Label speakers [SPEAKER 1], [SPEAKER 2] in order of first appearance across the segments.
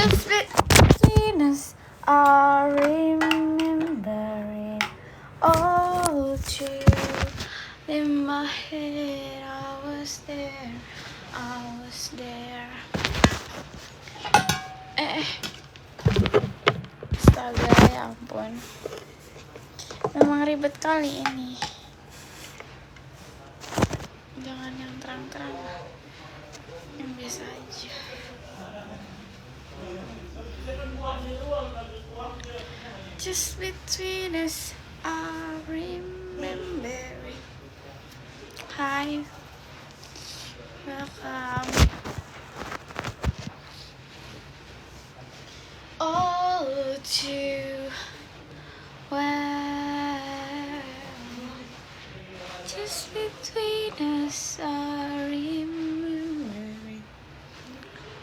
[SPEAKER 1] Just between us, I remember it all true. In my head, I was there. Astaga, ya ampun. Memang ribet kali ini. Jangan yang terang-terang, yang biasa aja. Just between us, I remember it. Hi, welcome. All too well. Just between us, I remember it.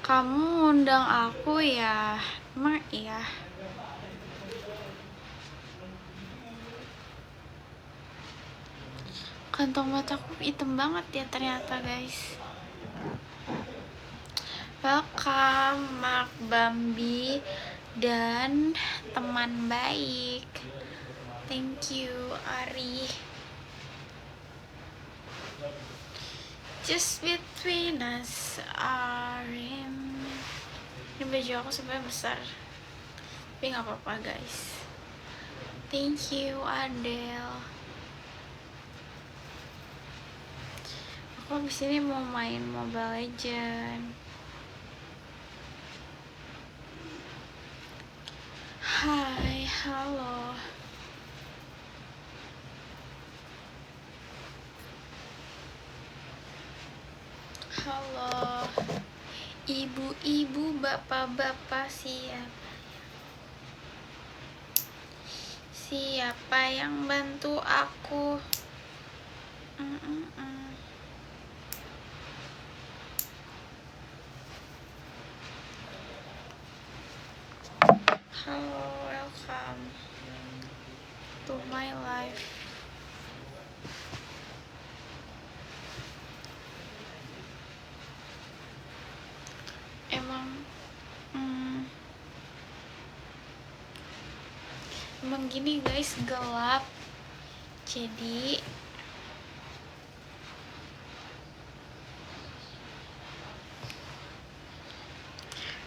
[SPEAKER 1] Kamu undang aku ya? Emang iya? Kantong mataku hitam banget ya ternyata, guys. Welcome Mark Bambi dan teman baik. Thank you Ari. Just between us, Arim. Ini baju aku sebenarnya besar, tapi nggak apa-apa guys. Thank you Adele. Aku abis ini mau main Mobile Legends. Hai, halo. Halo. Ibu-ibu, bapak-bapak, siapa yang bantu aku? Halo, welcome to my life. Emang gini guys, gelap. Jadi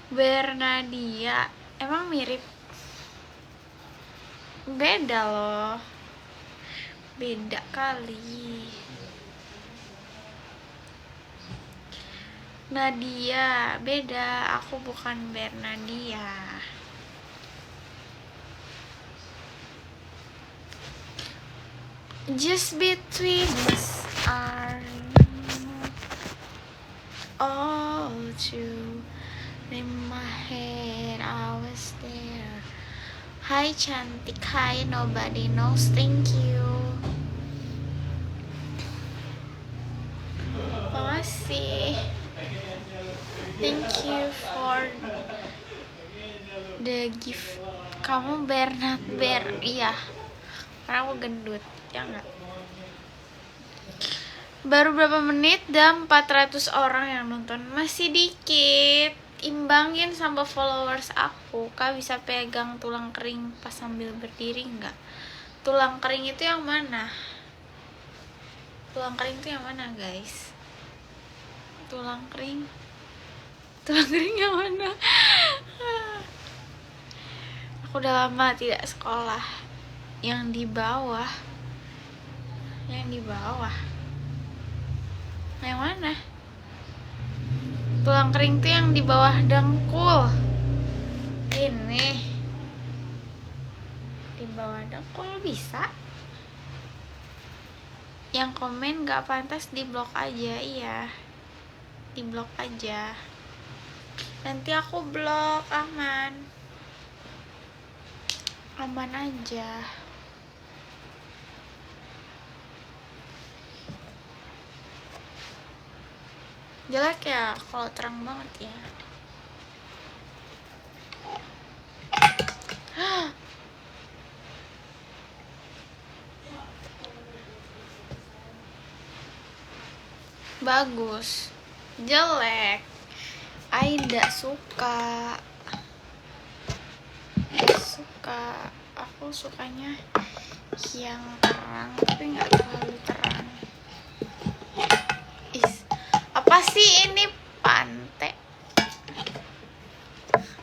[SPEAKER 1] Bernadia emang mirip? Beda loh. Beda kali. Nadia, beda. Aku bukan Bernadia. Just between us are all true. In my head, I was there. Hai cantik, hai nobody knows, thank you. Makasih. Thank you for the gift. Kamu Bernard Ber, iya. Karena aku gendut, ya enggak? Baru berapa menit dan 400 orang yang nonton. Masih dikit. Imbangin sama followers aku. Kak bisa pegang tulang kering pas sambil berdiri enggak? Tulang kering itu yang mana? Tulang kering itu yang mana guys? Tulang kering yang mana? Aku udah lama tidak sekolah. Yang di bawah. Yang mana? Tulang kering tuh yang di bawah dengkul. Ini di bawah dengkul bisa. Yang komen gak pantas di blok aja. Iya, di blok aja. Nanti aku blok, aman aja. Jelek ya kalau terang banget ya. Bagus. Jelek. Aida suka. aku sukanya yang terang tapi nggak terlalu terang. Apa sih ini pantai?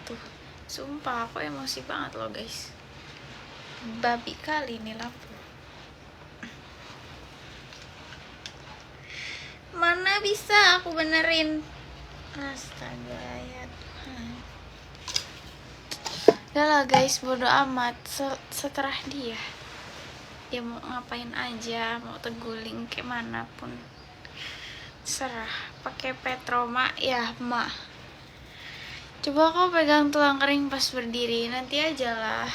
[SPEAKER 1] Tuh, sumpah aku emosi banget loh guys. Babi kali nih lampu. Mana bisa aku benerin? Astaga ya Tuhan. Udah lah guys, bodo amat. Seterah dia mau ngapain aja, mau teguling kemana pun serah. Pakai petroma ya mak. Coba kau pegang tulang kering pas berdiri, nanti aja lah.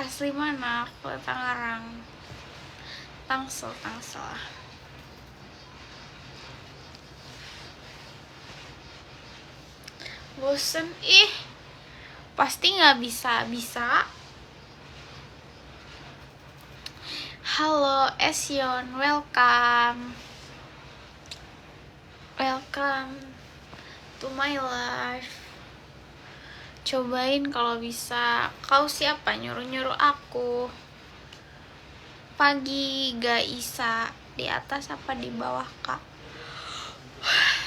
[SPEAKER 1] Asli mana? Aku Tangerang. Tangsel. Bosen pasti nggak bisa. Halo Esyon, welcome to my life. Cobain kalau bisa. Kau siapa nyuruh aku? Pagi Gaisa, di atas apa di bawah kak?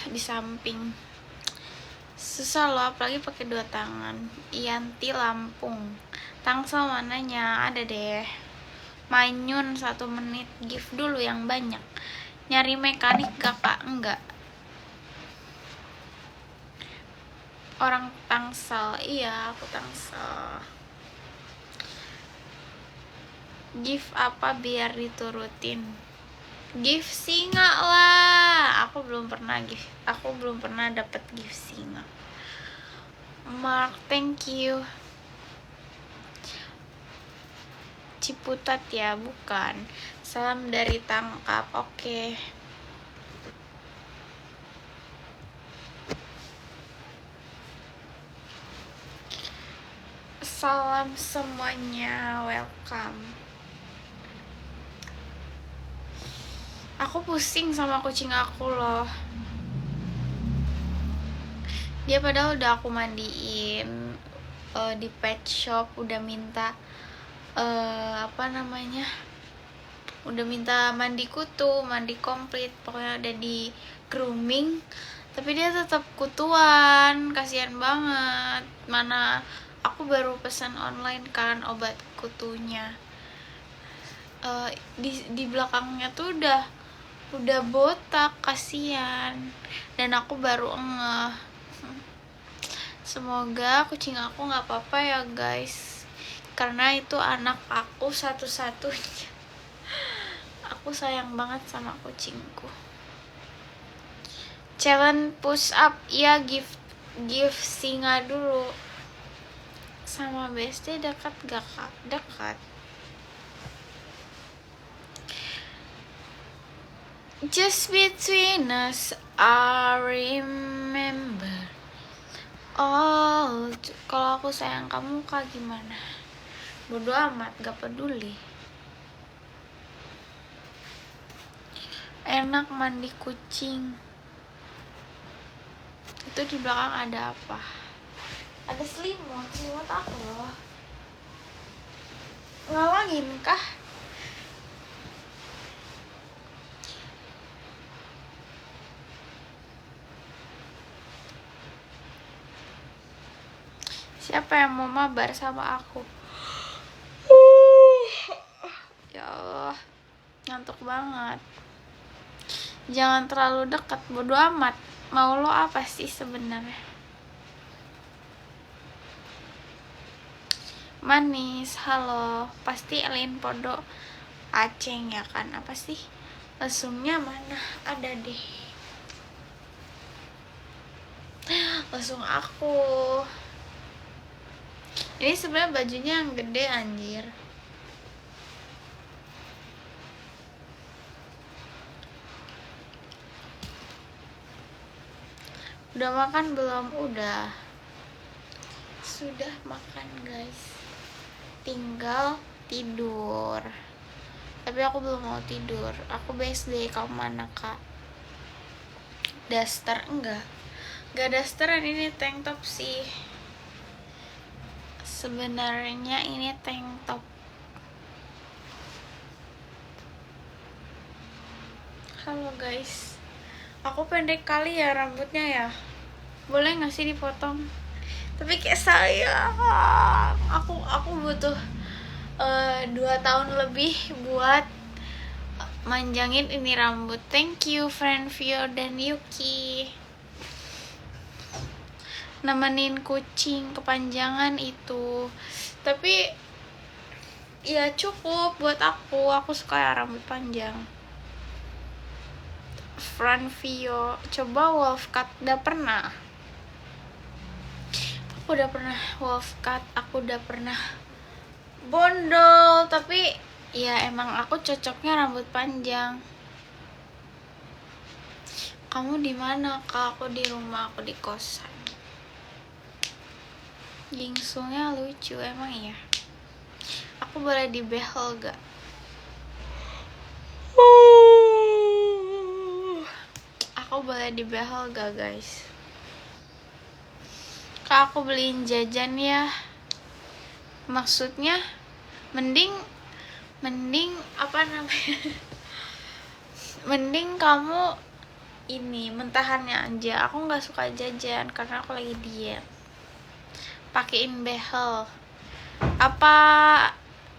[SPEAKER 1] Di samping. Susah loh, apalagi pakai 2 tangan. Ianti Lampung. Tangsel mananya? Ada deh. Manyun 1 menit. Gift dulu yang banyak. Nyari mekanik gak kak? Enggak. Orang Tangsel. Iya, aku Tangsel. Gift apa biar diturutin? Gift singa lah. Aku belum pernah dapat gift singa. Mark, thank you. Ciputat ya, bukan. Salam dari Tangkap. Oke. Salam semuanya, welcome. Aku pusing sama kucing aku loh. Dia padahal udah aku mandiin di pet shop, udah minta udah minta mandi kutu, mandi komplit, pokoknya udah di grooming, tapi dia tetap kutuan. Kasihan banget. Mana aku baru pesan online kan obat kutunya. Di belakangnya tuh udah botak, kasihan. Dan aku baru ngeh. Semoga kucing aku nggak apa-apa ya guys, karena itu anak aku satu-satunya. Aku sayang banget sama kucingku. Challenge push up ya, gift singa dulu. Sama BSD dekat gak kak? Dekat. Just between us, I remember. Oh, kalau aku sayang kamu kak gimana? Bodo amat, gak peduli. Enak mandi kucing. Itu di belakang ada apa? Ada selimut aku loh. Ngalangin kah? Siapa yang mau mabar sama aku? Ya Allah, ngantuk banget. Jangan terlalu dekat, bodo amat. Mau lo apa sih sebenarnya? Manis, halo. Pasti Elin Podo Aceng ya kan? Apa sih? Lesungnya mana? Ada deh. Lesung aku. Ini sebenarnya bajunya yang gede anjir. Udah makan belum? Udah. Sudah makan guys. Tinggal tidur. Tapi aku belum mau tidur. Aku BSD. Kamu mana kak? Daster? Enggak dasteran, ini tank top sih. Sebenarnya ini tank top. Halo guys, aku pendek kali ya rambutnya ya. Boleh nggak sih dipotong? Tapi kayak sayang, aku butuh 2 tahun lebih buat manjangin ini rambut. Thank you friend Vio dan Yuki, nemenin kucing kepanjangan itu. Tapi ya cukup buat aku suka ya rambut panjang. Front Vio, coba wolf cut. Udah pernah. Aku udah pernah wolf cut, aku udah pernah bondol, tapi ya emang aku cocoknya rambut panjang. Kamu di mana? Kak, aku di rumah, aku di kosan. Gingsungnya lucu emang ya. Aku boleh dibehel gak? Aku boleh dibehel gak guys? Kak, aku beliin jajan ya. Maksudnya mending apa namanya? Mending kamu ini mentahannya aja. Aku nggak suka jajan karena aku lagi diet. Pakein behel. Apa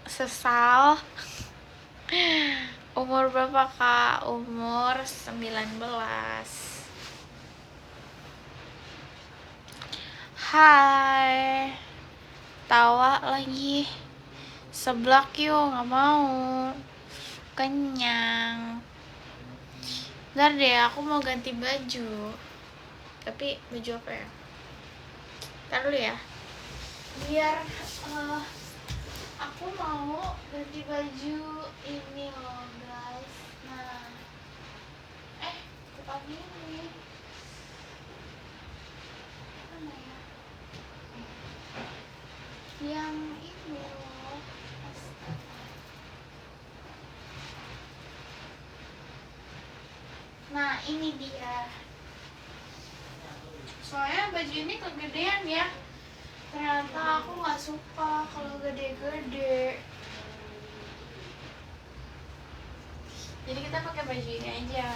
[SPEAKER 1] sesal? Umur berapa kak? Umur 19. Hai, tawa lagi. Seblak yuk, nggak mau. Kenyang. Bentar deh, aku mau ganti baju. Tapi baju apa ya? Ntar dulu ya. Biar aku mau ganti baju ini loh guys. Nah, bukan ini. Mana ya? Yang ini loh. Astaga. Nah, ini dia. Soalnya baju ini kegedean ya. Ternyata aku nggak suka kalau gede-gede. Jadi kita pakai baju ini aja.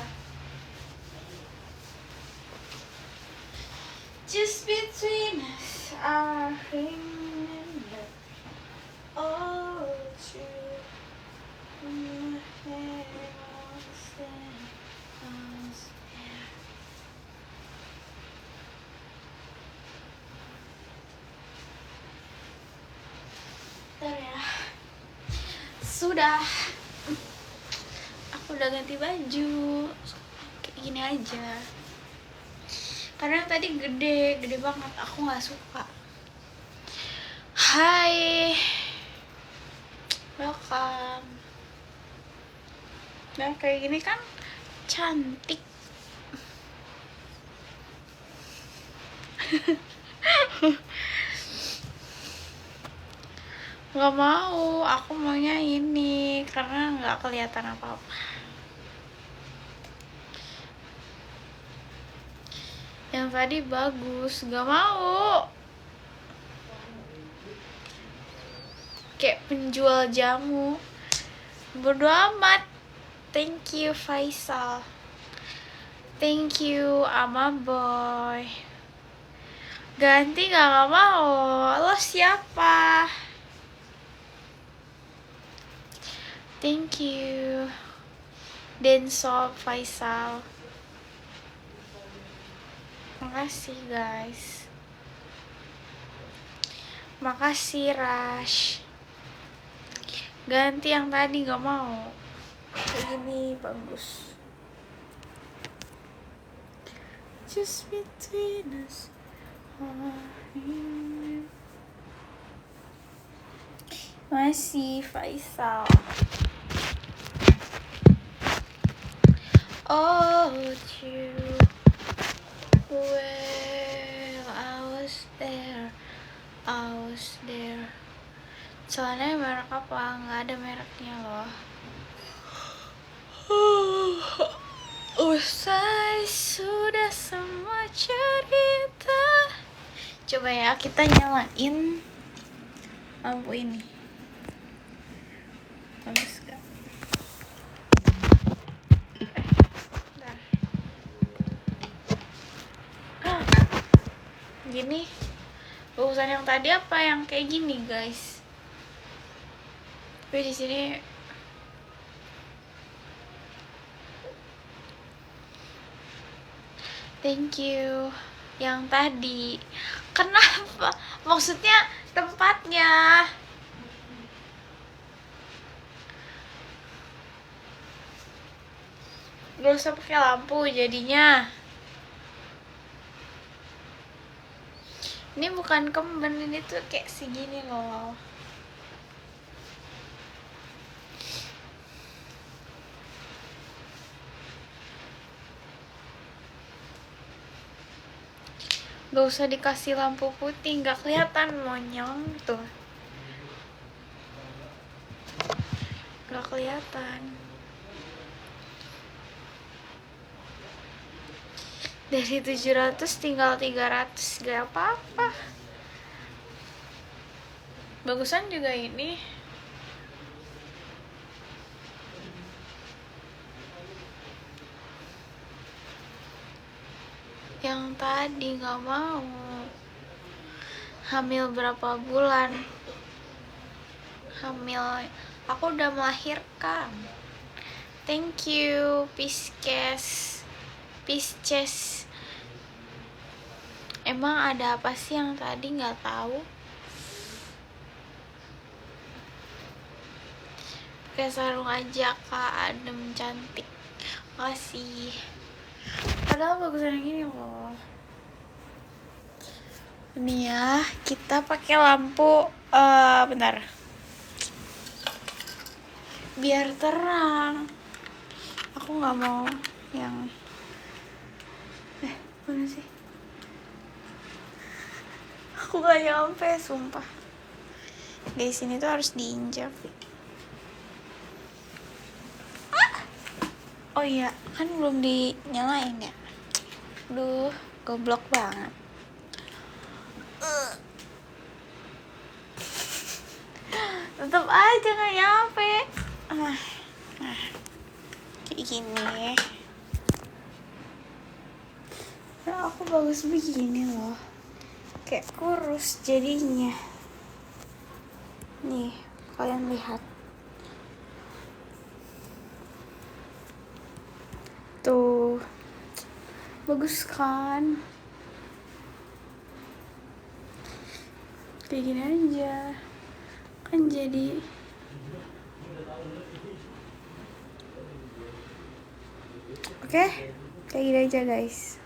[SPEAKER 1] Just between us, I remember all true. Bentar ya. Sudah. Aku udah ganti baju. Kayak gini aja. Karena tadi gede banget. Aku nggak suka. Hai. Welcome. Nah, kayak gini kan cantik. Gak mau, aku maunya ini karena nggak kelihatan apa-apa. Yang tadi bagus, gak mau. Kayak penjual jamu. Bodo amat. Thank you Faisal. Thank you Ama Boy. Ganti gak mau. Lo siapa? Thank you Denso Faisal. Makasih guys. Makasih Rash. Ganti yang tadi gak mau. Ini bagus. Just between us. Masih Faisal. Oh, you. Well, I was there. Soalnya merek apa? Nggak ada mereknya loh. Usai sudah semua cerita. Coba ya kita nyalain lampu ini. Bagus gak? Bentar. Gini. Bagusan yang tadi apa yang kayak gini, guys? Tapi di sini thank you. Yang tadi. Kenapa? Maksudnya tempatnya. Gak usah pakai lampu jadinya. Ini bukan kemben, ini tuh kayak segini loh. Gak usah dikasih lampu putih, gak kelihatan monyong tuh. Gak kelihatan. Dari 700 tinggal 300, gak apa-apa. Bagusan juga ini. Yang tadi gak mau. Hamil berapa bulan? Hamil, aku udah melahirkan. Thank you, Pisces. Emang ada apa sih yang tadi nggak tahu? Pakai sarung aja, Kak. Adem, cantik. Makasih. Padahal bagusan yang gini loh. Ini ya, kita pakai lampu. Bentar. Biar terang. Aku nggak mau yang. Mana sih? Aku gak nyampe, sumpah. Guys, ini tuh harus diinjak. Oh iya, kan belum dinyalain ya. Duh, goblok banget. Tetep aja gak nyampe. Kayak gini. Nah, aku bagus begini loh. Kayak kurus jadinya. Nih, kalian lihat. Tuh. Bagus kan? Kayak gini aja. Kan jadi oke? Kayak gini aja, guys.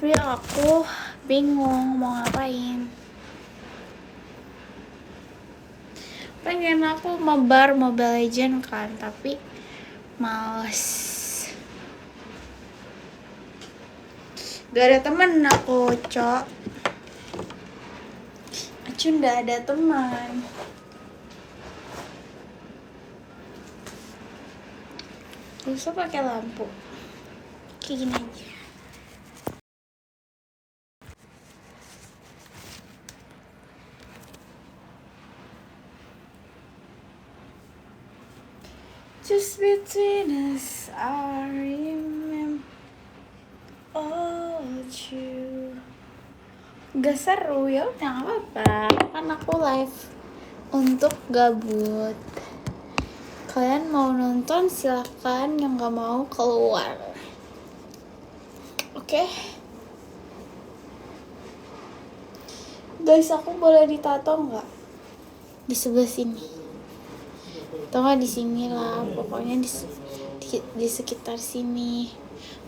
[SPEAKER 1] Tapi aku bingung mau ngapain. Pengen aku mabar Mobile Legends kan, tapi males. Gak ada temen aku, Cok. Acun gak ada teman. Gak usah pakai lampu. Kayak gini aja. Just between us, I remember all you. Gak seru ya, udah gak apa-apa. Kan aku live untuk gabut. Kalian mau nonton silakan, yang gak mau keluar. Oke? Guys, aku boleh ditato nggak? Di sebelah sini. Atau nggak di sini lah, pokoknya di sekitar sini.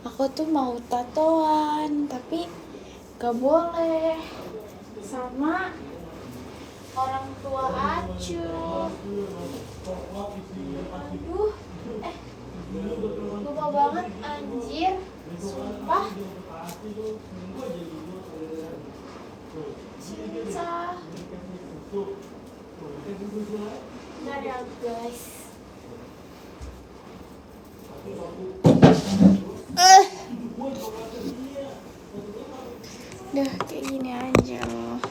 [SPEAKER 1] Aku tuh mau tatoan, tapi gak boleh sama orang tua Acu. Aduh, lupa banget anjir, sumpah. Cinta. Bentar ya, guys. Udah kayak gini aja loh.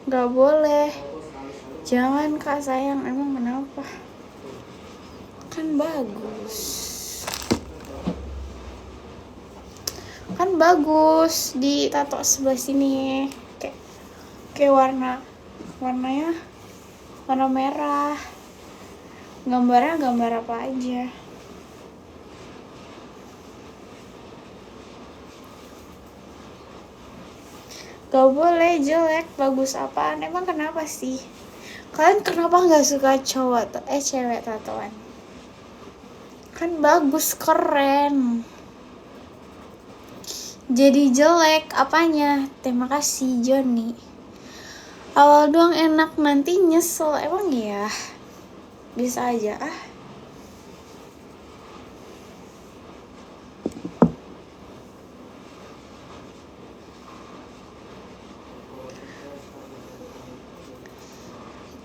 [SPEAKER 1] Gak boleh. Jangan kak sayang, emang kenapa? Kan bagus. Kan bagus di tato sebelah sini. Kayak warnanya warna merah. Gambarnya gambar apa aja. Gak boleh, jelek. Bagus apaan? Emang kenapa sih? Kalian kenapa gak suka cewek tatoan? Kan bagus, keren. Jadi jelek apanya? Terima kasih Joni. Awal doang enak, nanti nyesel. Emang ya? Bisa aja ah.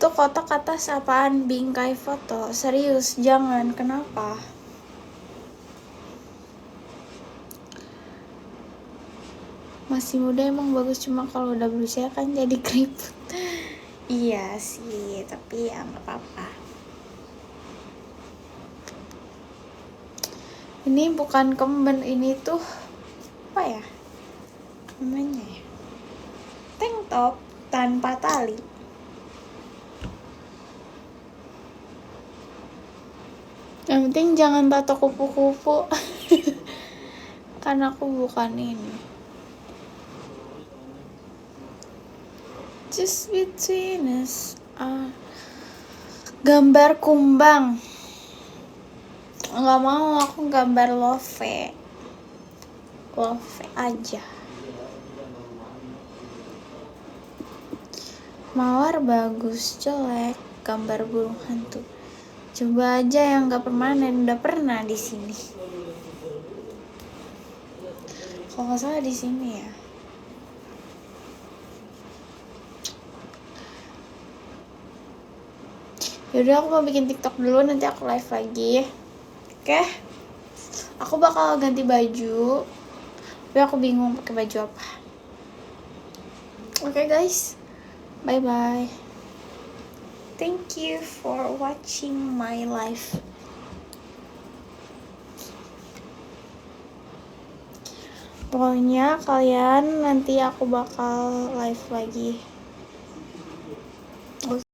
[SPEAKER 1] Itu kotak atas apaan? Bingkai foto. Serius, jangan. Kenapa? Masih muda emang bagus, cuma kalau udah berusia kan jadi keriput. Iya sih, tapi ya nggak apa-apa. Ini bukan kemben, ini tuh apa ya namanya ya? Tank top tanpa tali. Yang penting jangan tato kupu-kupu. Karena aku bukan ini. Just between us. Gambar kumbang. Nggak mau, aku gambar love aja. Mawar bagus, jelek. Gambar burung hantu. Coba aja yang nggak permanen, udah pernah di sini. Kalau nggak salah di sini ya. Yaudah aku mau bikin TikTok dulu, nanti aku live lagi. Oke? Aku bakal ganti baju. Tapi aku bingung pakai baju apa. Oke guys. Bye bye. Thank you for watching my live. Pokoknya kalian nanti aku bakal live lagi.